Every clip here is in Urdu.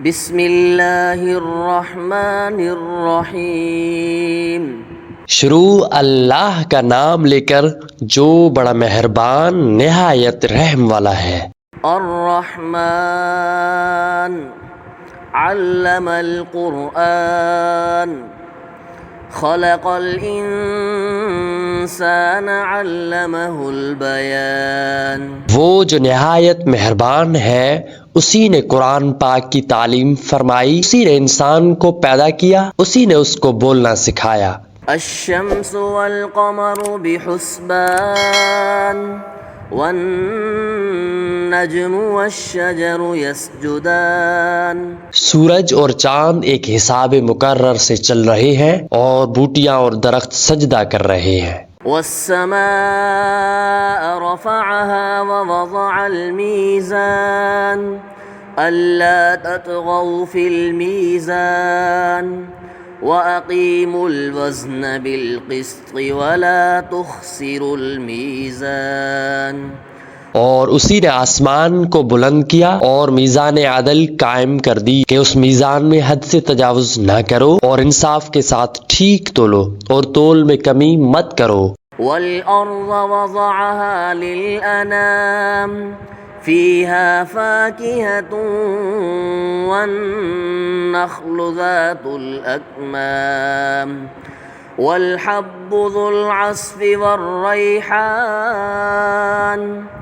بسم اللہ الرحمن الرحیم۔ شروع اللہ کا نام لے کر جو بڑا مہربان نہایت رحم والا ہے۔ الرحمن علم القرآن خلق الانسان علمہ البیان۔ وہ جو نہایت مہربان ہے اسی نے قرآن پاک کی تعلیم فرمائی، اسی نے انسان کو پیدا کیا، اسی نے اس کو بولنا سکھایا۔ الشمس والقمر بحسبان والنجم والشجر يسجدان۔ سورج اور چاند ایک حساب مقرر سے چل رہے ہیں اور بوٹیاں اور درخت سجدہ کر رہے ہیں۔ والسماء رفعها ووضع الميزان ألا تطغوا في الميزان وأقيموا الوزن بالقسط ولا تخسروا الميزان۔ اور اسی نے آسمان کو بلند کیا اور میزان عدل قائم کر دی کہ اس میزان میں حد سے تجاوز نہ کرو اور انصاف کے ساتھ ٹھیک تولو اور تول میں کمی مت کرو۔ والأرض وضعها للأنام فيها فاكهة والنخل ذات الأكمام والحب ذو العصف والريحان۔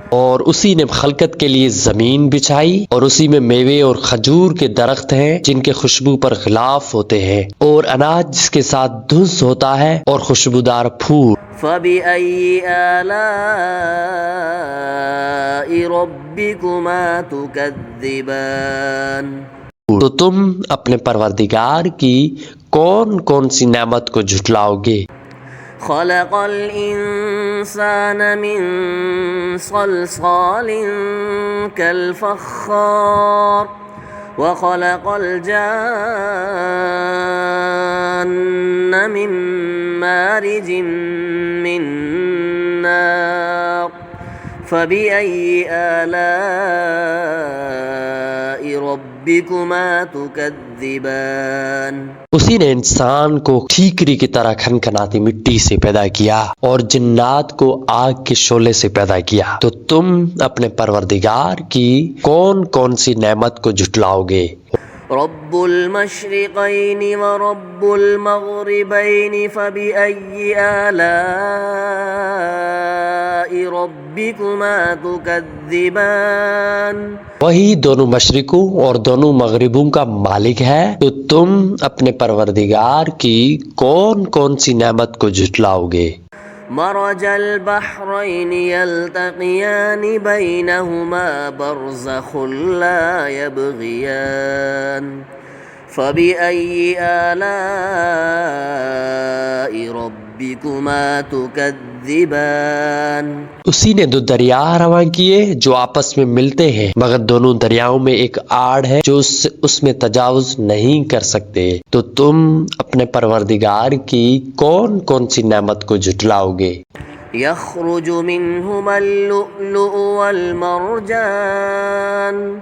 اور اسی نے خلقت کے لیے زمین بچھائی اور اسی میں میوے اور کھجور کے درخت ہیں جن کے خوشبو پر غلاف ہوتے ہیں، اور اناج جس کے ساتھ دھنس ہوتا ہے اور خوشبودار پھول۔ فَبِأَيِّ آلَاءِ رَبِّكُمَا تُكَذِّبَانِ۔ تو تم اپنے پروردگار کی کون کون سی نعمت کو جھٹلاؤ گے؟ خلق الانسان من صلصال كالفخار وخلق الجان من مارج من نار فبأي آلاء ربكما تكذبان۔ اسی نے انسان کو ٹھیکری کی طرح کھنکھناتی مٹی سے پیدا کیا اور جنات کو آگ کے شعلے سے پیدا کیا، تو تم اپنے پروردگار کی کون کون سی نعمت کو جھٹلاؤ گے؟ رب المشرقین ورب المغربین فبأي آلاء ربكما تكذبان۔ وہی دونوں مشرقوں اور دونوں مغربوں کا مالک ہے، تو تم اپنے پروردگار کی کون کون سی نعمت کو جھٹلاؤ گے؟ مرج البحرین یلتقیان بینہما برزخ لا یبغیان فبأي آلاء ربكما تكذبان۔ اسی نے دو دریا رواں کیے جو آپس میں ملتے ہیں، مگر دونوں دریاؤں میں ایک آڑ ہے جو اس میں تجاوز نہیں کر سکتے، تو تم اپنے پروردگار کی کون کون سی نعمت کو جھٹلاؤ گے؟ یخرج منہما اللؤلؤ والمرجان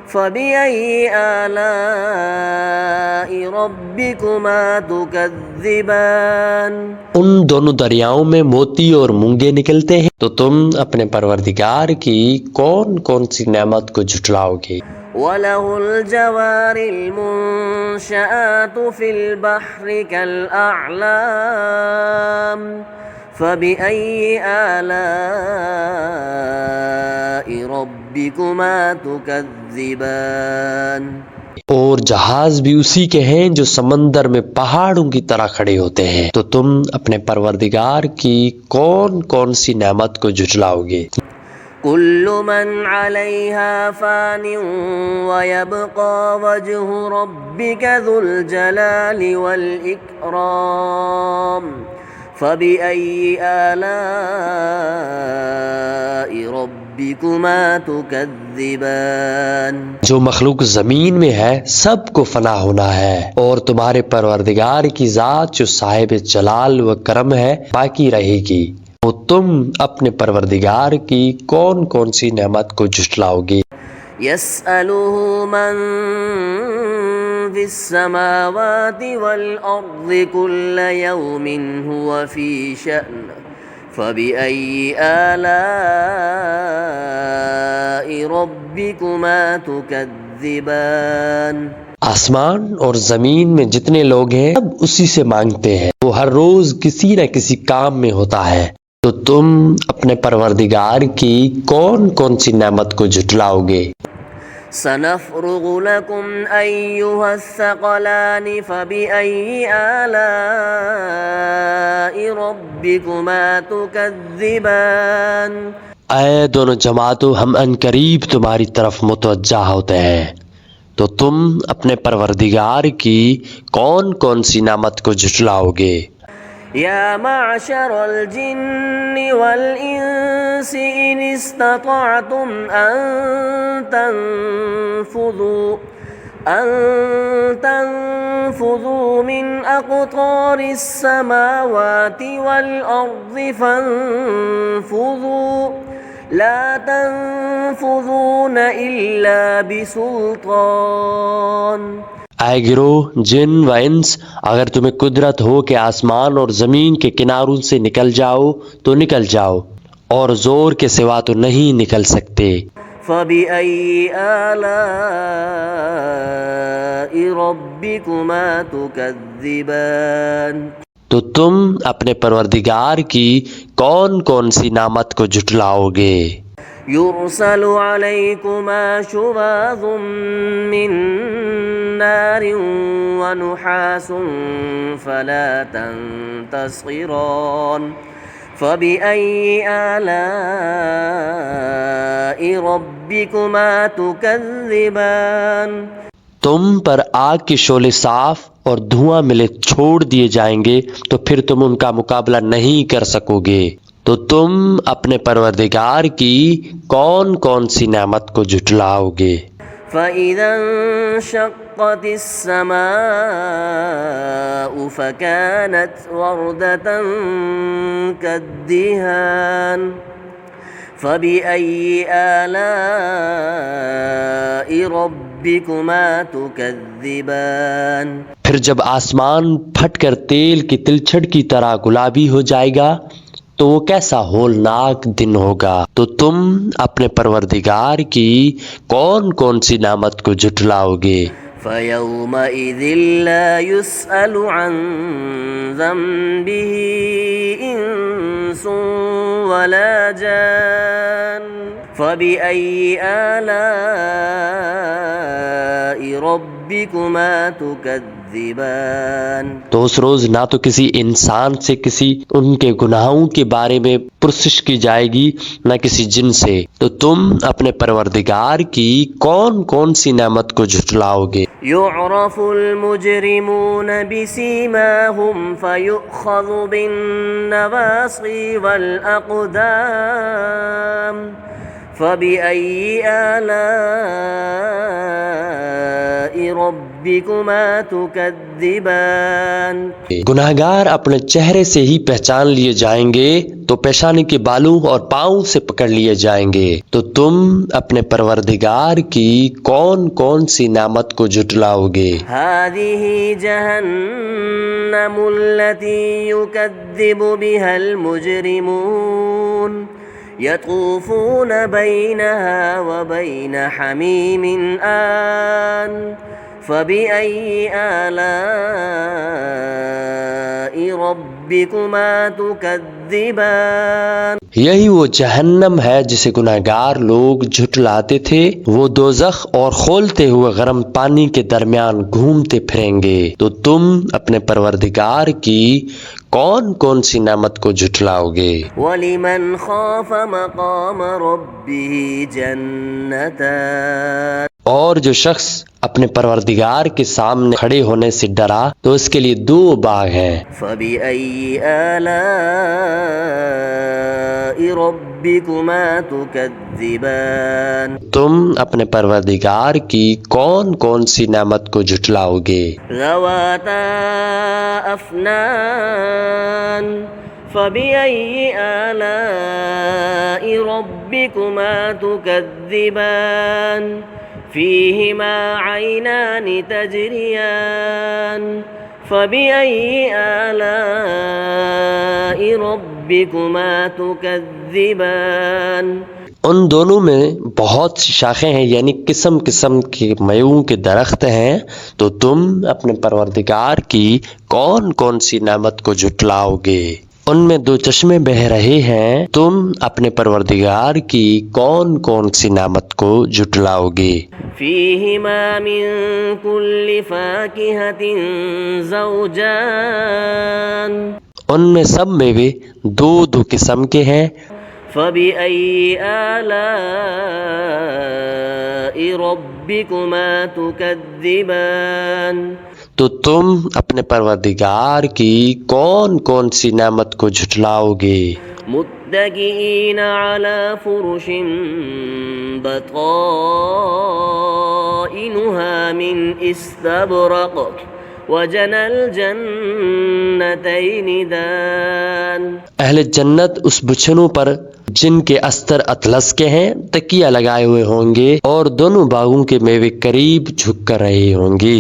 فبأي آلاء ربكما تكذبان۔ ان دونوں دریاؤں میں موتی اور مونگے نکلتے ہیں، تو تم اپنے پروردگار کی کون کون سی نعمت کو جھٹلاؤ گے؟ وَلَهُ الْجَوَارِ الْمُنشَآتُ فِي الْبَحْرِ كَالْأَعْلَامِ فَبِأَيِّ آلَاءِ رَبِّكُمَا تُكَذِّبَانِ۔ اور جہاز بھی اسی کے ہیں جو سمندر میں پہاڑوں کی طرح کھڑے ہوتے ہیں، تو تم اپنے پروردگار کی کون کون سی نعمت کو جھٹلاؤ گے؟ كل من عليها فان ويبقى وجه ربك ذو الجلال والإكرام فبأي آلاء ربكما تكذبان۔ جو مخلوق زمین میں ہے سب کو فنا ہونا ہے، اور تمہارے پروردگار کی ذات جو صاحب جلال و کرم ہے باقی رہے گی، تو تم اپنے پروردگار کی کون کون سی نعمت کو جھٹلاؤ گے؟ يسأله من في السماوات والأرض كل يوم هو في شأن فبأي آلاء ربكما تكذبان. آسمان اور زمین میں جتنے لوگ ہیں سب اسی سے مانگتے ہیں، وہ ہر روز کسی نہ کسی کام میں ہوتا ہے، تو تم اپنے پروردگار کی کون کون سی نعمت کو جھٹلاؤ گے؟ سنفرغ لكم أيها الثقلان فبأي آلاء ربكما تكذبان. اے دونوں جماعتوں، ہم عنقریب تمہاری طرف متوجہ ہوتے ہیں، تو تم اپنے پروردگار کی کون کون سی نعمت کو جھٹلاؤ گے؟ يا معشر الجن والإنس إن استطعتم أن تنفذوا من أقطار السماوات والأرض فانفذوا لا تنفذون إلا بسلطان. اے گروہ جن و انس، اگر تمہیں قدرت ہو کہ آسمان اور زمین کے کناروں سے نکل جاؤ تو نکل جاؤ، اور زور کے سوا تو نہیں نکل سکتے. فَبِأَيِّ آلَاءِ رَبِّكُمَا تُكَذِّبَانِ. تو تم اپنے پروردگار کی کون کون سی نعمت کو جھٹلاؤ گے؟ يُرْسَلُ عَلَيْكُمَا شُوَاظٌ مِّن نَّارٍ وَنُحَاسٌ فَلَا تَنتَصِرَانِ. فَبِأَيِّ آلَاءِ رَبِّكُمَا تُكَذِّبَانِ. تم پر آگ کے شعلے صاف اور دھواں ملے چھوڑ دیے جائیں گے تو پھر تم ان کا مقابلہ نہیں کر سکو گے، تو تم اپنے پروردگار کی کون کون سی نعمت کو جھٹلاؤ گے؟ فَإِذَا انشَقَّتِ السَّمَاءُ فَكَانَتْ وَرْدَةً كَالدِّهَانِ. فَبِأَيِّ آلَاءِ رَبِّكُمَا تُكَذِّبَانِ. پھر جب آسمان پھٹ کر تیل کی تلچھٹ کی طرح گلابی ہو جائے گا تو وہ کیسا ہولناک دن ہوگا، تو تم اپنے پروردگار کی کون کون سی نعمت کو جھٹلاؤ گے؟ فَيَوْمَئِذٍ لَا يُسْأَلُ عَنْ ذَنبِهِ إِنسٌ وَلَا جَانٌ. فَبِأَيِّ آلَاءِ رَبِّكُمَا تُكَذِّبَانِ. تو اس روز نہ تو کسی انسان سے کسی ان کے گناہوں کے بارے میں پرسش کی جائے گی، نہ کسی جن سے، تو تم اپنے پروردگار کی کون کون سی نعمت کو جھٹلاؤ گے؟ يُعْرَفُ الْمُجْرِمُونَ بِسِيمَاهُمْ فَيُؤْخَذُ بِالنَّوَاصِي وَالْأَقْدَامِ. فَبِأَيِّ آلَاءِ رَبِّكُمَا تُكَذِّبَانِ. گناہگار اپنے چہرے سے ہی پہچان لیے جائیں گے تو پیشانی کے بالوں اور پاؤں سے پکڑ لیے جائیں گے، تو تم اپنے پروردگار کی کون کون سی نعمت کو جھٹلاؤ گے؟ هَذِهِ جَهَنَّمُ الَّتِي يُكَذِّبُ بِهَا الْمُجْرِمُونَ. يَطُوفُونَ بَيْنَهَا وَبَيْنَ حَمِيمٍ آنٍ. فَبِأَيِّ آلَاءِ رَبِّكُمَا تُكَذِّبَانِ. یہی وہ جہنم ہے جسے گناہگار لوگ جھٹلاتے تھے، وہ دوزخ اور کھولتے ہوئے گرم پانی کے درمیان گھومتے پھریں گے، تو تم اپنے پروردگار کی کون کون سی نعمت کو جھٹلاؤ گے؟ وَلِمَنْ خَافَ مَقَامَ رَبِّهِ جَنَّتَانِ. اور جو شخص اپنے پروردگار کے سامنے کھڑے ہونے سے ڈرا تو اس کے لیے 2 باغ ہیں. فَبِأَيِّ آلَاءِ رَبِّكُمَا تُكَذِّبَانِ. تم اپنے پروردگار کی کون کون سی نعمت کو جھٹلاؤ گے؟ ذَوَاتَا أَفْنَانٍ. فبأي آلاء ربكما تكذبان فيهما عينان تجريان فبأي آلاء ربكما تكذبان ان دونوں میں بہت سی شاخیں ہیں، یعنی قسم قسم کے میووں کے درخت ہیں، تو تم اپنے پروردگار کی کون کون سی نعمت کو جھٹلاؤ گے؟ ان میں دو چشمے بہہ رہے ہیں، تم اپنے پروردگار کی کون کون سی نعمت کو جھٹلاؤ گے؟ فيهما من كل فاكهة زوجان ان میں سب میوے دو دو قسم کے ہیں، فبأي آلاء ربكما تكذبان تو تم اپنے پروردگار کی کون کون سی نعمت کو جھٹلاؤ گے؟ متكئين على فرش بطائنها من استبرق وجنى الجنتين دان اہل جنت اس بچھنوں پر جن کے استر اطلس کے ہیں تکیہ لگائے ہوئے ہوں گے، اور دونوں باغوں کے میوے قریب جھک کر رہے ہوں گے۔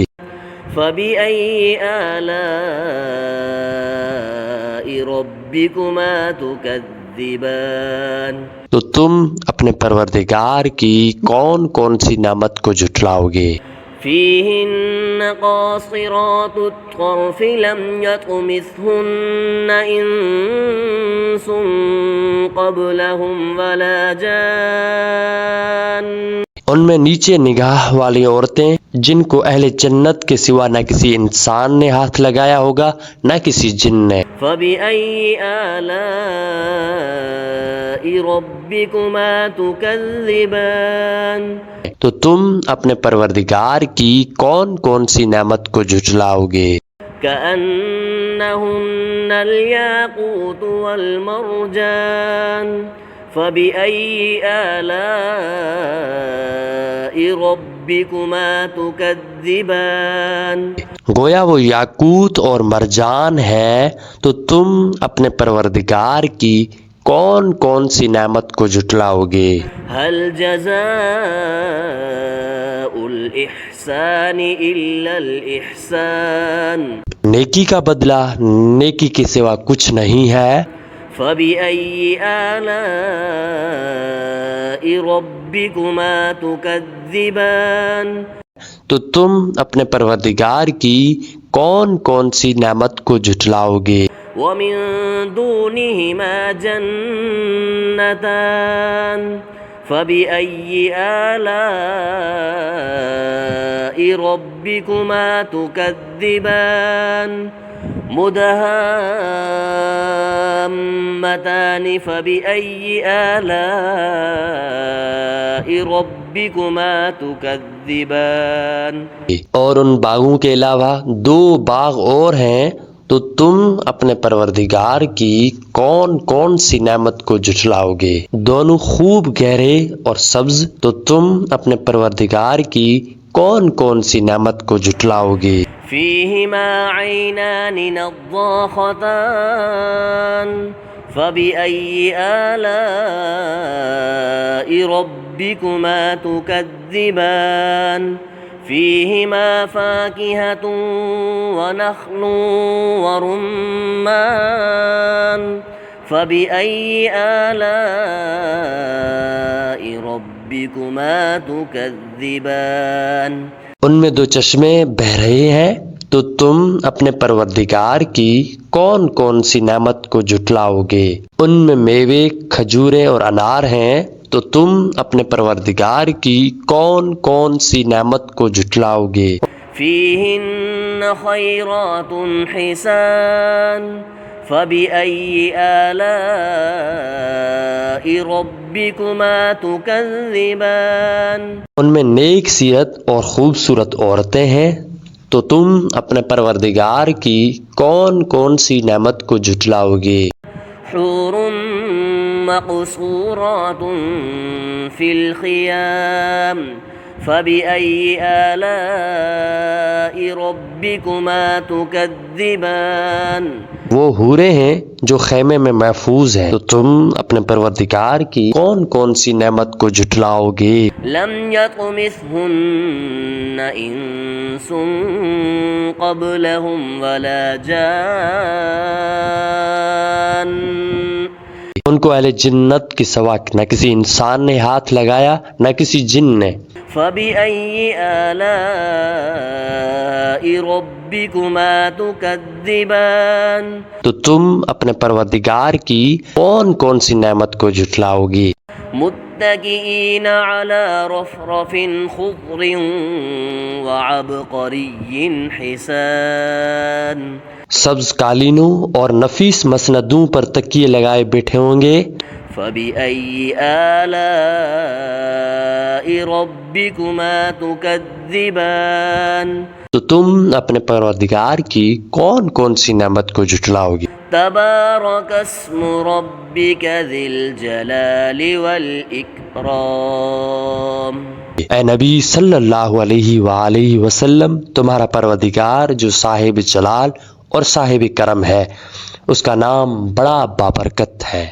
فبأي آلاء ربكما تكذبان تو تم اپنے پروردگار کی کون کون سی نعمت کو جھٹلاؤ گے؟ فيهن قاصرات الطرف لم يطمثهن إنس قبلهم ولا جان ان میں نیچے نگاہ والی عورتیں جن کو اہل جنت کے سوا نہ کسی انسان نے ہاتھ لگایا ہوگا نہ کسی جن نے۔ فبأي آلاء ربكما تكذبان تو تم اپنے پروردگار کی کون کون سی نعمت کو جھٹلاؤ گے؟ كأنهن الياقوت والمرجان فبأي آلاء ربكما تكذبان گویا وہ یاقوت اور مرجان ہے، تو تم اپنے پروردگار کی کون کون سی نعمت کو جھٹلاؤ گے؟ هل جزاء الإحسان إلا الإحسان نیکی کا بدلہ نیکی کے سوا کچھ نہیں ہے۔ فبأي آلاء ربكما تكذبان تو تم اپنے پروردگار کی کون کون سی نعمت کو جھٹلاؤ گے؟ ومن دونهما جنتان فبأي آلاء ربكما تكذبان مدهامتان فبأي آلاء ربكما تكذبان اور ان باغوں کے علاوہ دو باغ اور ہیں، تو تم اپنے پروردگار کی کون کون سی نعمت کو جھٹلاؤ گے؟ دونوں خوب گہرے اور سبز، تو تم اپنے پروردگار کی کون کون سی نعمت کو جھٹلاؤ گے؟ فيهما عينان نضاختان فبأي آلاء ربكما تكذبان فيهما فاكهة ونخل ورمان فبأي آلاء ربكما تكذبان ان میں دو چشمے بہہ رہے ہیں، تو تم اپنے پروردگار کی کون کون سی نعمت کو جھٹلاؤ گے؟ ان میں میوے کھجوریں اور انار ہیں، تو تم اپنے پروردگار کی کون کون سی نعمت کو جھٹلاؤ گے؟ فيهن خيرات حسان فبأي آلاء ربكما تكذبان ان میں نیک سیرت اور خوبصورت عورتیں ہیں، تو تم اپنے پروردگار کی کون کون سی نعمت کو جھٹلاؤ گے؟ حور مقصورات في الخيام فبأي آلاء ربكما تكذبان وہ حوریں ہیں جو خیمے میں محفوظ ہیں، تو تم اپنے پروردگار کی کون کون سی نعمت کو جھٹلاؤ گے؟ لم يطمثهن انس قبلهم ولا جان ان کو اہل جنت کی سوا نہ کسی انسان نے ہاتھ لگایا نہ کسی جن نے۔ فبأي آلاء ربكما تكذبان تو تم اپنے پروردگار کی کون کون سی نعمت کو جھٹلاؤ گی؟ متكئين على رفرف خضر وعبقري حسان سبز قالینوں اور نفیس مسندوں پر تکیے لگائے بیٹھے ہوں گے۔ فبأي آلاء ربكما تكذبان تو تم اپنے پروردگار کی کون کون سی نعمت کو جھٹلاؤ گی؟ تبارك اسم ربك ذي الجلال والإكرام اے نبی صلی اللہ علیہ وآلہ وسلم، تمہارا پروردگار جو صاحب جلال اور صاحب کرم ہے، اس کا نام بڑا بابرکت ہے۔